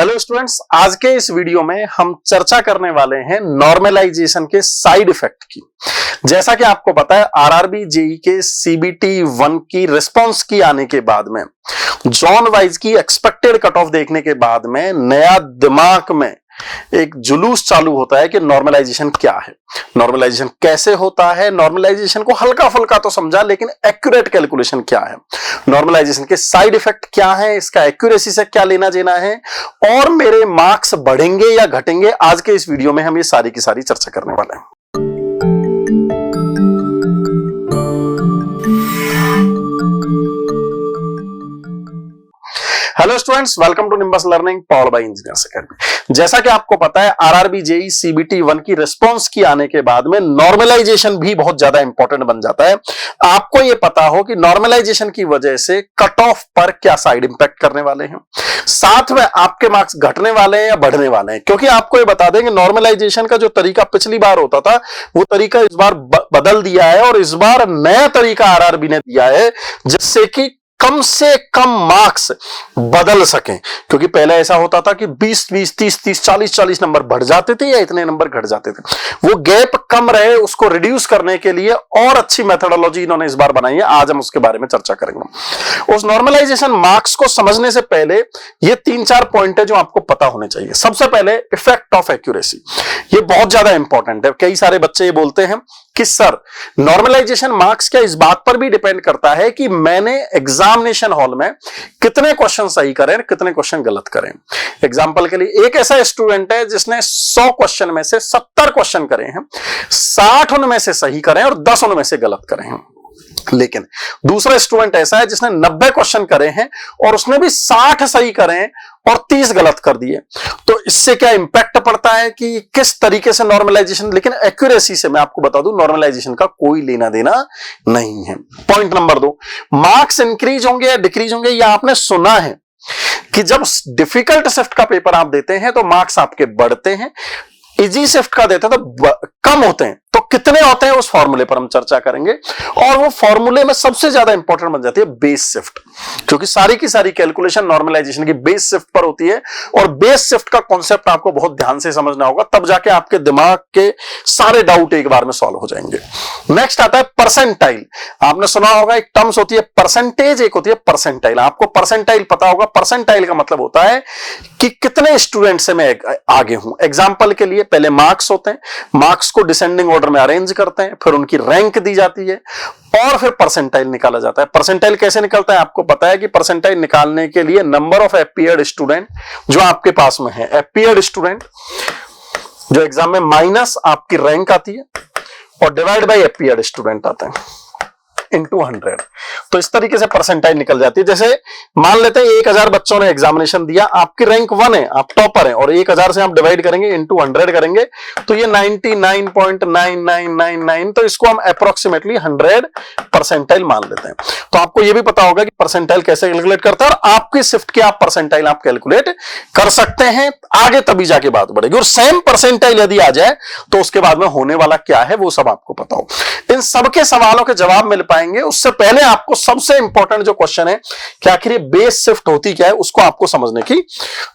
Hello students, आज के इस वीडियो में हम चर्चा करने वाले हैं नॉर्मलाइजेशन के साइड इफेक्ट की। जैसा कि आपको पता है, आरआरबी जेई के सीबीटी 1 की रिस्पांस की आने के बाद में जोन वाइज की एक्सपेक्टेड कट ऑफ देखने के बाद में नया दिमाग में एक जुलूस चालू होता है कि नॉर्मलाइजेशन क्या है, नॉर्मलाइजेशन कैसे होता है। नॉर्मलाइजेशन को हल्का फुल्का तो समझा, लेकिन एक्यूरेट कैलकुलेशन क्या है, नॉर्मलाइजेशन के साइड इफेक्ट क्या है, इसका एक्यूरेसी से क्या लेना देना है, और मेरे मार्क्स बढ़ेंगे या घटेंगे। आज के इस वीडियो में हम ये सारी की सारी चर्चा करने वाले हैं। Hello students, welcome to Nimbus learning powered by engineers academy. जैसा कि आपको पता है, आरआरबी जेई सीबीटी 1 की रिस्पांस की आने के बाद में नॉर्मलाइजेशन भी बहुत ज्यादा इंपॉर्टेंट बन जाता है। आपको यह पता हो कि नॉर्मलाइजेशन की वजह से कट ऑफ पर क्या साइड इंपैक्ट करने वाले हैं, साथ में आपके मार्क्स घटने वाले हैं या बढ़ने वाले हैं। क्योंकि आपको ये बता दें कि नॉर्मलाइजेशन का जो तरीका पिछली बार होता था, वो तरीका इस बार बदल दिया है और इस बार नया तरीका आरआरबी ने दिया है, जिससे कि कम से कम मार्क्स बदल सकें। क्योंकि पहले ऐसा होता था कि 20-20, 30-30, 40-40 नंबर बढ़ जाते थे या इतने नंबर घट जाते थे। वो गैप कम रहे, उसको रिड्यूस करने के लिए और अच्छी मेथोडोलॉजी इन्होंने इस बार बनाई है। आज हम उसके बारे में चर्चा करेंगे। उस नॉर्मलाइजेशन मार्क्स को समझने से पहले ये 3-4 पॉइंट है जो आपको पता होने चाहिए। सबसे पहले इफेक्ट ऑफ एक्यूरेसी, ये बहुत ज्यादा इंपॉर्टेंट है। कई सारे बच्चे ये बोलते हैं कि सर, नॉर्मलाइजेशन मार्क्स क्या इस बात पर भी डिपेंड करता है कि मैंने एग्जामिनेशन हॉल में कितने क्वेश्चन सही करें, कितने क्वेश्चन गलत करें। एग्जांपल के लिए, एक ऐसा स्टूडेंट है जिसने 100 क्वेश्चन में से 70 क्वेश्चन करे हैं, 60 उनमें से सही करें और 10 उनमें से गलत करें हैं। लेकिन दूसरा स्टूडेंट ऐसा है जिसने 90 क्वेश्चन करे हैं और उसने भी 60 सही करे हैं और 30 गलत कर दिए। तो इससे क्या इंपैक्ट पड़ता है कि किस तरीके से नॉर्मलाइजेशन, लेकिन एक्यूरेसी से मैं आपको बता दूं, नॉर्मलाइजेशन का कोई लेना देना नहीं है। पॉइंट नंबर 2, मार्क्स इंक्रीज होंगे या डिक्रीज होंगे, या आपने सुना है कि जब डिफिकल्ट शिफ्ट का पेपर आप देते हैं तो मार्क्स आपके बढ़ते हैं, इजी शिफ्ट का देते हैं तो कम होते हैं। तो कितने होते हैं उस फॉर्मूले पर हम चर्चा करेंगे, और वो फॉर्मूले में सबसे ज्यादा इंपॉर्टेंट बन जाती है बेस शिफ्ट, क्योंकि सारी की सारी कैलकुलेशन नॉर्मलाइजेशन की बेस शिफ्ट पर होती है। और बेस शिफ्ट का कॉन्सेप्ट आपको बहुत ध्यान से समझना होगा, तब जाके आपके दिमाग के सारे डाउट एक बार में सॉल्व हो जाएंगे। नेक्स्ट आता है परसेंटाइल। आपने सुना होगा, एक टर्म्स होती है परसेंटेज, एक होती है परसेंटाइल। आपको परसेंटाइल पता होगा। परसेंटाइल का मतलब होता है कि कितने स्टूडेंट से मैं आगे हूं। एग्जाम्पल के लिए, पहले मार्क्स होते हैं, मार्क्स को डिसेंडिंग ऑर्डर में अरेंज करते हैं, फिर उनकी रैंक दी जाती है और फिर परसेंटाइल निकाला जाता है। परसेंटाइल कैसे निकलता है आपको पता है कि परसेंटाइल निकालने के लिए नंबर ऑफ अपीयर्ड स्टूडेंट जो आपके पास में है, अपीयर्ड स्टूडेंट जो एग्जाम में, माइनस आपकी रैंक आती है और डिवाइड बाय अपीयर्ड स्टूडेंट आते हैं इनटू 100। तो इस तरीके से परसेंटाइल निकल जाती है। जैसे मान लेते हैं 1000 बच्चों ने एग्जामिनेशन दिया, आपकी रैंक 1 है, आप टॉपर हैं, और 1000 से आप डिवाइड करेंगे, इनटू 100 करेंगे, तो ये 99.9999, तो इसको हम अप्रोक्सीमेटली 100 परसेंटाइल मान लेते हैं। तो आपको ये भी पता होगा कि परसेंटाइल कैसे कैलकुलेट करता है, और आपकी शिफ्ट की आप परसेंटाइल आप कैलकुलेट कर सकते हैं। आगे तभी जाके बात बढ़ेगी। और सेम परसेंटाइल यदि आ जाए तो उसके बाद में होने वाला क्या है वो सब आपको पता हो। इन सबके सवालों के जवाब मिल पाएंगे। उससे पहले आपको सबसे इंपॉर्टेंट जो क्वेश्चन है कि आखिर ये बेस शिफ्ट होती क्या है, उसको आपको समझने की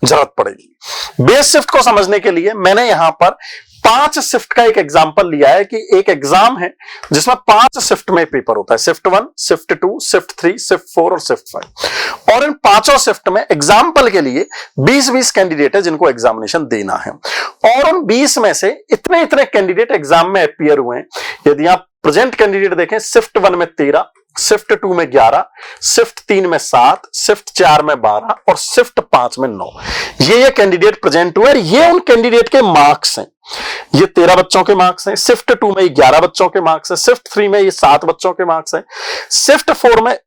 जरूरत पड़ेगी। बेस शिफ्ट को समझने के लिए मैंने यहां पर 5 शिफ्ट का एक एग्जांपल लिया है कि एक एग्जाम है जिसमें 5 शिफ्ट में पेपर होता है, शिफ्ट 1, शिफ्ट 2, शिफ्ट 3, शिफ्ट 4 और शिफ्ट 5। और इन 5 शिफ्ट में एग्जांपल के लिए 20-20 कैंडिडेट है जिनको एग्जामिनेशन देना है, और उन 20 में से इतने इतने कैंडिडेट एग्जाम में अपीयर हुए हैं। यदि आप प्रेजेंट कैंडिडेट देखें, शिफ्ट 1 में 13, शिफ्ट 2 में 11, शिफ्ट 3 में 7, शिफ्ट 4 में 12 और शिफ्ट 5 में 9, ये कैंडिडेट प्रेजेंट हुए। ये उन कैंडिडेट के मार्क्स हैं। ये 13 बच्चों के मार्क्स हैं, शिफ्ट 2 में 11 बच्चों के मार्क्स हैं, शिफ्ट 3 में ये 7 बच्चों के मार्क्स हैं, शिफ्ट 4 में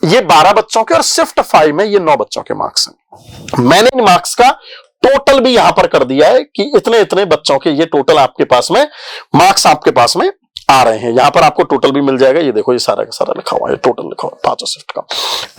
ये 12 बच्चों के, और शिफ्ट 5 में ये 9 बच्चों के मार्क्स हैं। मैंने इन मार्क्स का टोटल भी यहां पर कर दिया है कि इतने इतने बच्चों के ये टोटल आपके पास में मार्क्स आपके पास में आ रहे हैं। यहां पर आपको टोटल भी मिल जाएगा, ये देखो ये सारा का सारा लिखा हुआ है, टोटल लिखा हुआ है पांचों शिफ्ट का।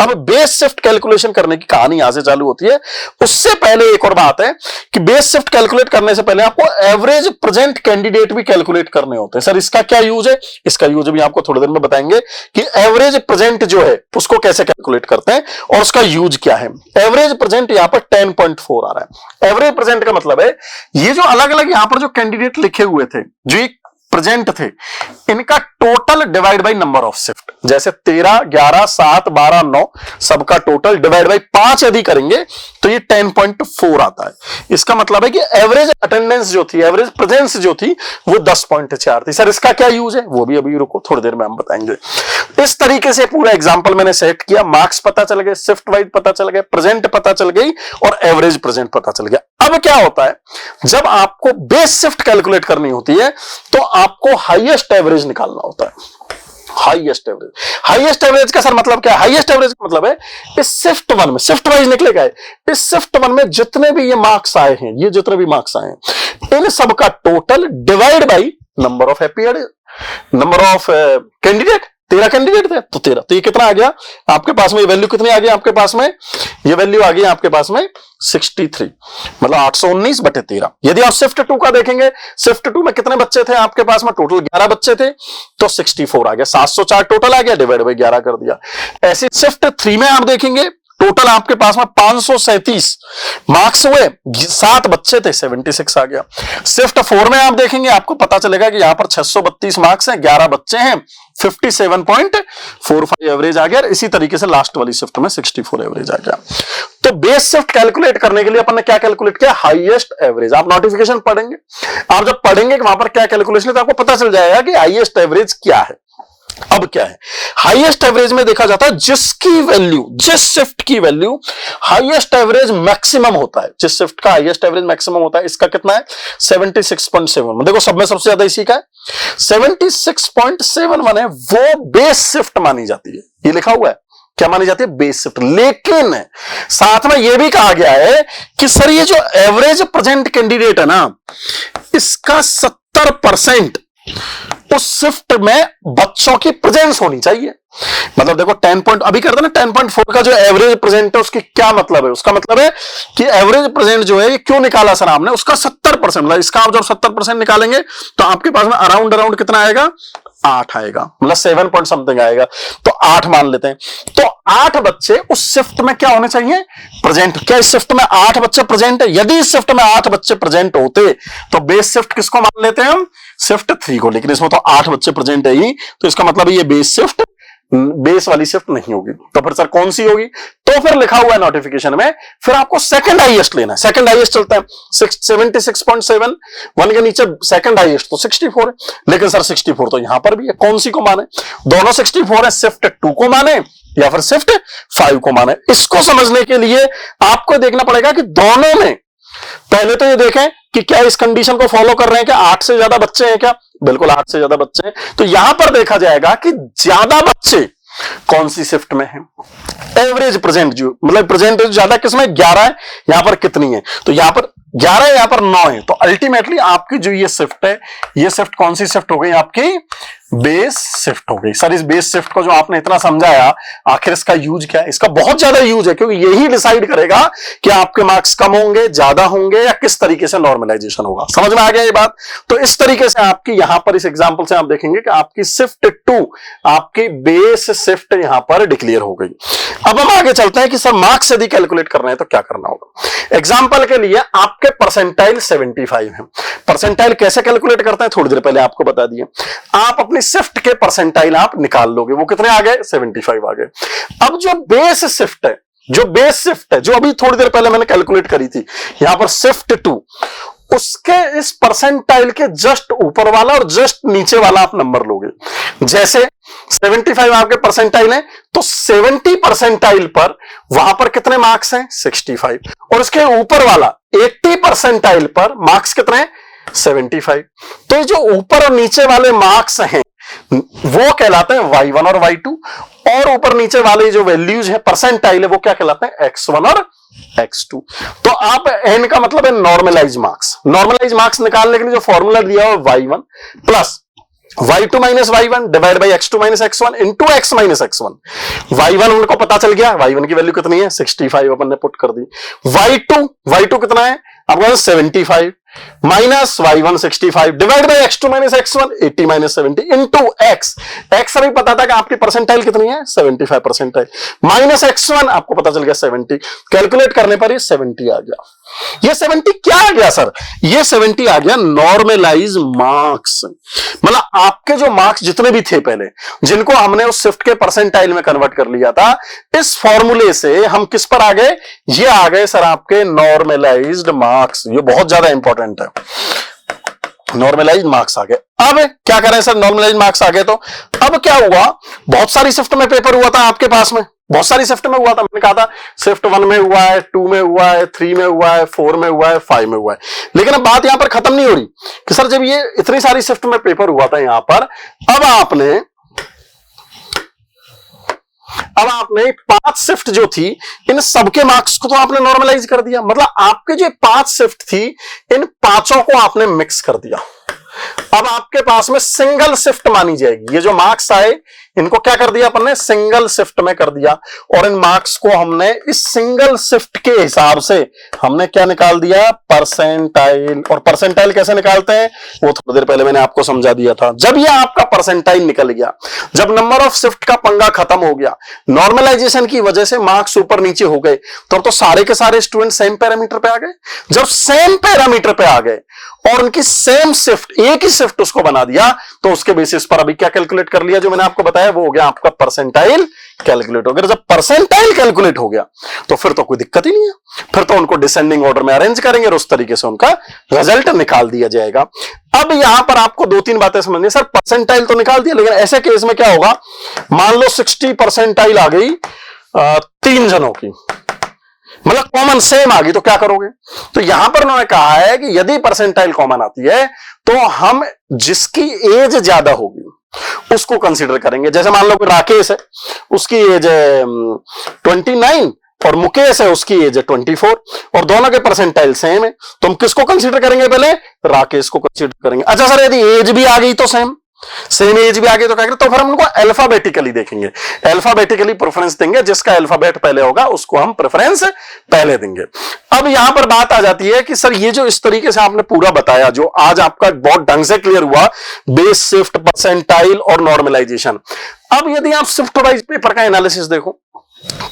अब बेस शिफ्ट कैलकुलेशन करने की कहानी यहां से चालू होती है। उससे पहले एक और बात है कि बेस शिफ्ट कैलकुलेट करने से पहले आपको एवरेज प्रेजेंट कैंडिडेट भी कैलकुलेट करने होते हैं। सर इसका क्या यूज है? इसका यूज भी आपको थोड़ी देर में बताएंगे कि एवरेज प्रेजेंट जो है उसको कैसे कैलकुलेट करते हैं और उसका यूज क्या है। एवरेज प्रेजेंट यहां पर 10.4 आ रहा है। एवरेज प्रेजेंट का मतलब है ये जो अलग अलग यहां पर जो कैंडिडेट लिखे हुए थे, जो प्रेजेंट थे, इनका total divide by number of shift, जैसे 13, 11, 7, 12, 9 सबका टोटल डिवाइड बाय 5 यदि करेंगे तो ये 10.4 आता है। इसका मतलब है कि एवरेज अटेंडेंस जो थी, एवरेज प्रेजेंस जो थी वो 10.4 थी। सर इसका क्या यूज है? वो भी अभी रुको, थोड़ी देर में हम बताएंगे। इस तरीके से पूरा एग्जांपल मैंने सेट किया, मार्क्स पता चल गए, शिफ्ट वाइज पता चल गए, प्रेजेंट पता चल गई और एवरेज प्रेजेंट पता चल गया। अब क्या होता है, जब आपको बेस शिफ्ट कैलकुलेट करनी होती है तो आपको हाईएस्ट एवरेज निकालना होता है। हाईएस्ट एवरेज, हाईएस्ट एवरेज का सर मतलब क्या है? हाईएस्ट एवरेज का मतलब है इस शिफ्ट वन में, शिफ्ट वाइज निकलेगा, इस शिफ्ट वन में जितने भी ये मार्क्स आए हैं, ये जितने भी मार्क्स आए हैं, इन सब का total divide by number of appeared, number of candidate. 13 candidate थे तो 13, तो ये कितना आ गया आपके पास में? ये वैल्यू कितनी आ गई आपके पास में? ये वैल्यू आ गई आपके पास में 63, मतलब 819 बटे 13। यदि आप शिफ्ट 2 का देखेंगे, शिफ्ट 2 में कितने बच्चे थे आपके पास में? टोटल 11 बच्चे थे, तो 64 आ गया, 704 टोटल आ गया, डिवाइड बाई 11 कर दिया। ऐसे शिफ्ट 3 में आप देखेंगे, टोटल आपके पास में 537 मार्क्स हुए, 7 बच्चे थे, 76 आ गया। शिफ्ट 4 में आप देखेंगे, आपको पता चलेगा कि यहां पर 632 मार्क्स हैं, 11 बच्चे हैं, 57.45 एवरेज आ गया। इसी तरीके से लास्ट वाली शिफ्ट में 64 एवरेज आ गया। तो बेस शिफ्ट कैलकुलेट करने के लिए अपन ने क्या कैलकुलेट किया? Highest average. आप नोटिफिकेशन पढ़ेंगे, आप जब पढ़ेंगे कि वहां पर क्या कैलकुलेशन है तो आपको पता चल जाएगा कि हाईएस्ट एवरेज क्या है। अब क्या है, हाईएस्ट एवरेज में देखा जाता है जिसकी वैल्यू, जिस शिफ्ट की वैल्यू हाईएस्ट एवरेज मैक्सिमम होता है, जिस शिफ्ट का हाईएस्ट एवरेज मैक्सिमम होता है, इसका कितना है? 76.71। देखो सब में सबसे ज्यादा इसी का है, 76.71 है, वो बेस शिफ्ट मानी जाती है। ये लिखा हुआ है, क्या मानी जाती है? Base shift. लेकिन साथ में यह भी कहा गया है कि सर ये जो एवरेज प्रेजेंट कैंडिडेट है ना, इसका 70% उस शिफ्ट में बच्चों की प्रेजेंस होनी चाहिए। मतलब देखो 10 पॉइंट अभी करते ना, 10.4 का जो एवरेज प्रेजेंट है उसकी क्या मतलब है? उसका मतलब है कि एवरेज प्रेजेंट जो है ये क्यों निकाला सर आपने? उसका 70%, मतलब इसका आप जब 70% निकालेंगे तो आपके पास में अराउंड कितना आएगा? 8 आएगा, मतलब 7 पॉइंट समथिंग आएगा। तो 8 मान लेते हैं, तो 8 बच्चे उस शिफ्ट में क्या होने चाहिए? प्रेजेंट। क्या इस शिफ्ट में 8 बच्चे प्रेजेंट है? यदि इस शिफ्ट में 8 बच्चे प्रेजेंट होते तो बेस शिफ्ट किसको मान लेते हैं हम? शिफ्ट 3 को। लेकिन इसमें तो 8 बच्चे प्रेजेंट है ही, तो इसका मतलब ये बेस शिफ्ट, बेस वाली शिफ्ट नहीं होगी। तो फिर सर कौन सी होगी? तो फिर लिखा हुआ है नोटिफिकेशन में, फिर आपको सेकंड हाईएस्ट लेना है। सेकंड हाईएस्ट चलता है 76.71 के नीचे सेकंड हाईएस्ट तो 64 है। लेकिन सर 64 तो यहां पर भी है, कौन सी को माने? दोनों 64 है, शिफ्ट 2 को माने या फिर शिफ्ट 5 को माने? इसको समझने के लिए आपको देखना पड़ेगा कि दोनों में, पहले तो ये देखें कि क्या इस कंडीशन को फॉलो कर रहे हैं कि 8 से ज्यादा बच्चे हैं क्या? बिल्कुल 8 से ज्यादा बच्चे हैं। तो यहां पर देखा जाएगा कि ज्यादा बच्चे कौन सी शिफ्ट में है? एवरेज प्रेजेंट, जो मतलब प्रेजेंट ज्यादा किसमें? 11 है, यहां पर कितनी है? तो यहां पर 11 है, यहां पर 9 है। तो अल्टीमेटली आपकी जो ये शिफ्ट है, ये शिफ्ट कौन सी शिफ्ट हो गई? आपकी बेस शिफ्ट हो गई। सर इस बेस शिफ्ट को जो आपने इतना समझाया, आखिर इसका यूज क्या है? इसका बहुत ज्यादा यूज है, क्योंकि यही डिसाइड करेगा कि आपके मार्क्स कम होंगे, ज्यादा होंगे, या किस तरीके से नॉर्मलाइजेशन होगा। समझ में आ गया ये बात? तो इस तरीके से आपकी यहां पर इस एग्जांपल से आप देखेंगे कि आपकी शिफ्ट 2, आपकी बेस शिफ्ट यहां पर डिक्लेयर हो गई। अब हम आगे चलते हैं कि सर मार्क्स यदि कैलकुलेट करना है तो क्या करना होगा। एग्जाम्पल के लिए आपके परसेंटाइल 75 है। परसेंटाइल कैसे कैलकुलेट करते हैं थोड़ी देर पहले आपको बता दिए। आप अपनी शिफ्ट के परसेंटाइल आप निकाल लोगे, वो कितने आ गए? 75 आ गए। अब जो बेस शिफ्ट है, जो बेस शिफ्ट है, जो अभी थोड़ी देर पहले मैंने कैलकुलेट करी थी, यहां पर शिफ्ट 2, उसके इस परसेंटाइल के जस्ट ऊपर वाला और जस्ट नीचे वाला आप नंबर लोगे। जैसे 75 आपके परसेंटाइल है, तो 70 परसेंटाइल पर वहां पर कितने मार्क्स हैं? 65। और उसके ऊपर वाला 80 परसेंटाइल पर मार्क्स कितने हैं? 75। तो जो ऊपर और नीचे वाले मार्क्स हैं वो कहलाते हैं y1 और y2, और ऊपर नीचे वाले जो वैल्यूज है परसेंटाइल है वो क्या कहलाते हैं? x1 और x2। तो आप n का मतलब है नॉर्मलाइज मार्क्स। नॉर्मलाइज मार्क्स निकालने के लिए जो फॉर्मूला दिया हुआ y1 plus y2 minus y1 divide by x2 minus x1 into x minus x1। y1 उनको पता चल गया, y1 की वैल्यू कितनी है 65 अपन ने पुट कर दी। y2 कितना है आपका 75 minus y1 65 divide by x2 minus x1 80 minus 70 into x अभी पता था कि आपकी परसेंटाइल कितनी है 75 परसेंटाइल माइनस x1 आपको पता चल गया 70, कैलकुलेट करने पर ये 70 आ गया। ये 70 क्या आ गया सर? ये 70 आ गया नॉर्मलाइज मार्क्स। मतलब आपके जो मार्क्स जितने भी थे पहले, जिनको हमने उस शिफ्ट के परसेंटाइल में कन्वर्ट कर लिया था, इस फॉर्मूले से हम किस पर आ गए? ये आ गए सर आपके नॉर्मलाइज्ड मार्क्स। ये बहुत ज्यादा इंपॉर्टेंट है, नॉर्मलाइज्ड मार्क्स आ गए। अब क्या करें सर? नॉर्मलाइज्ड मार्क्स आ गए तो अब क्या हुआ? बहुत सारी शिफ्ट में पेपर हुआ था आपके पास में, बहुत सारी शिफ्ट में हुआ था। मैंने कहा था शिफ्ट 1 में हुआ है, 2 में हुआ है, 3 में हुआ है, 4 में हुआ है, 5 में हुआ है। लेकिन अब बात यहां पर खत्म नहीं हो रही कि सर जब ये इतनी सारी शिफ्ट में पेपर हुआ था यहां पर, अब आपने 5 शिफ्ट जो थी, इन सबके मार्क्स को तो आपने नॉर्मलाइज कर दिया। मतलब आपके जो 5 शिफ्ट थी, इन पांचों को आपने मिक्स कर दिया। अब आपके पास में सिंगल शिफ्ट मानी जाएगी। ये जो मार्क्स आए इनको क्या कर दिया अपन ने? सिंगल शिफ्ट में कर दिया। और इन मार्क्स को हमने इस सिंगल शिफ्ट के हिसाब से हमने क्या निकाल दिया? परसेंटाइल। और परसेंटाइल कैसे निकालते हैं वो थोड़ी देर पहले मैंने आपको समझा दिया था। जब ये आपका परसेंटाइल निकल गया, जब नंबर ऑफ शिफ्ट का पंगा खत्म हो गया, नॉर्मलाइजेशन की वजह से मार्क्स ऊपर नीचे हो गए, तो सारे के सारे स्टूडेंट सेम पैरामीटर पे आ गए। जब सेम पैरामीटर पे आ गए और उनकी सेम शिफ्ट, एक ही शिफ्ट उसको बना दिया, तो उसके बेसिस पर अभी क्या कैलकुलेट कर लिया जो मैंने आपको बताया, वो हो गया आपका परसेंटाइल कैलकुलेट हो गया। जब परसेंटाइल कैलकुलेट हो गया तो फिर तो कोई दिक्कत ही नहीं है, फिर तो उनको डिसेंडिंग ऑर्डर में अरेंज करेंगे और उस तरीके से उनका रिजल्ट निकाल दिया जाएगा। अब यहां पर आपको 2-3 बातें समझनी। सर परसेंटाइल तो निकाल दिया, लेकिन ऐसे केस में क्या होगा? मान लो 60 परसेंटाइल आ गई 3 जनों की, मतलब कॉमन सेम आ गई, तो क्या करोगे? तो यहां पर उन्होंने कहा है कि यदि परसेंटाइल कॉमन आती है तो हम जिसकी एज ज्यादा होगी उसको कंसीडर करेंगे। जैसे मान लो कि राकेश है, उसकी एज है 29 और मुकेश है, उसकी एज है 24 और दोनों के परसेंटाइल सेम है, तो हम किसको कंसीडर करेंगे? पहले राकेश को कंसीडर करेंगे। अच्छा सर यदि एज भी आ गई तो सेम एज भी आ गई तो क्या करें? तो फिर हम उनको अल्फाबेटिकली देखेंगे, अल्फाबेटिकली प्रेफरेंस देंगे। जिसका अल्फाबेट पहले होगा उसको हम प्रेफरेंस पहले देंगे। अब यहां पर बात आ जाती है कि सर ये जो इस तरीके से आपने पूरा बताया, जो आज आपका बहुत ढंग से क्लियर हुआ, बेस शिफ्ट, परसेंटाइल और नॉर्मलाइजेशन। अब यदि आप शिफ्ट वाइज पेपर का एनालिसिस देखो,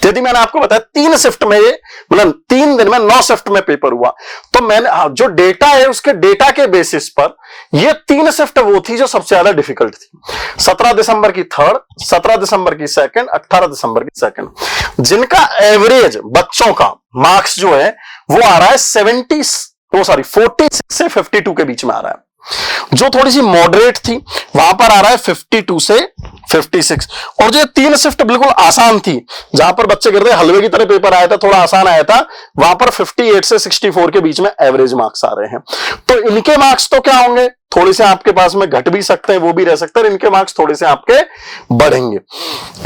यदि मैंने आपको बताया 3 शिफ्ट में, मतलब 3 दिन में 9 शिफ्ट में पेपर हुआ, तो मैंने जो डेटा है उसके डेटा के बेसिस पर ये 3 शिफ्ट वो थी जो सबसे ज्यादा डिफिकल्ट थी। 17 दिसंबर की 3rd, 17 दिसंबर की 2nd, 18 दिसंबर की 2nd, जिनका एवरेज बच्चों का मार्क्स जो है वो आ रहा है 46 से 52 के बीच में आ रहा है। जो थोड़ी सी मॉडरेट थी वहां पर आ रहा है 52 से 56। और जो 3 शिफ्ट बिल्कुल आसान थी, जहां पर बच्चे गिरते हलवे की तरह पेपर आया था, थोड़ा आसान आया था, वहां पर 58 से 64 के बीच में एवरेज मार्क्स आ रहे हैं। तो इनके मार्क्स तो क्या होंगे? थोड़े से आपके पास में घट भी सकते हैं, वो भी रह सकते हैं, इनके मार्क्स थोड़े से आपके बढ़ेंगे।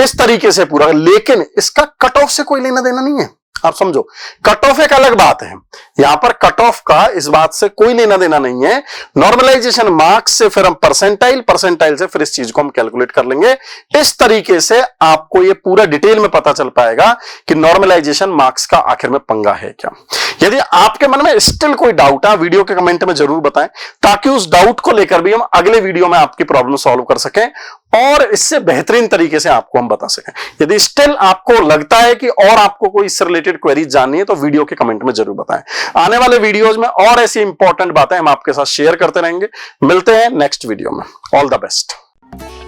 इस तरीके से पूरा, लेकिन इसका कट ऑफ से कोई लेना देना नहीं है। आप समझो, कट ऑफ एक अलग बात है, यहां पर कट ऑफ का इस बात से कोई लेना देना नहीं है। नॉर्मलाइजेशन मार्क्स से फिर हम परसेंटाइल से फिर इस चीज को हम कैलकुलेट कर लेंगे। इस तरीके से आपको ये पूरा डिटेल में पता चल पाएगा कि नॉर्मलाइजेशन मार्क्स का आखिर में पंगा है क्या। यदि आपके मन में स्टिल कोई डाउट है, वीडियो के कमेंट में जरूर बताएं, ताकि उस डाउट को लेकर भी हम अगले वीडियो में आपकी प्रॉब्लम सॉल्व कर सकें और इससे बेहतरीन तरीके से आपको हम बता सकें। यदि स्टिल आपको लगता है कि और आपको कोई इससे रिलेटेड क्वेरीज जाननी है तो वीडियो के कमेंट में जरूर बताएं। आने वाले वीडियोज में और ऐसी इंपॉर्टेंट बातें हम आपके साथ शेयर करते रहेंगे। मिलते हैं नेक्स्ट वीडियो में। All the best.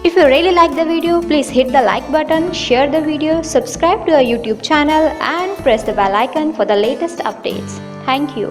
If you really like the video, please hit the like button, share the video, subscribe to our YouTube channel and press the bell icon for the latest updates. Thank you.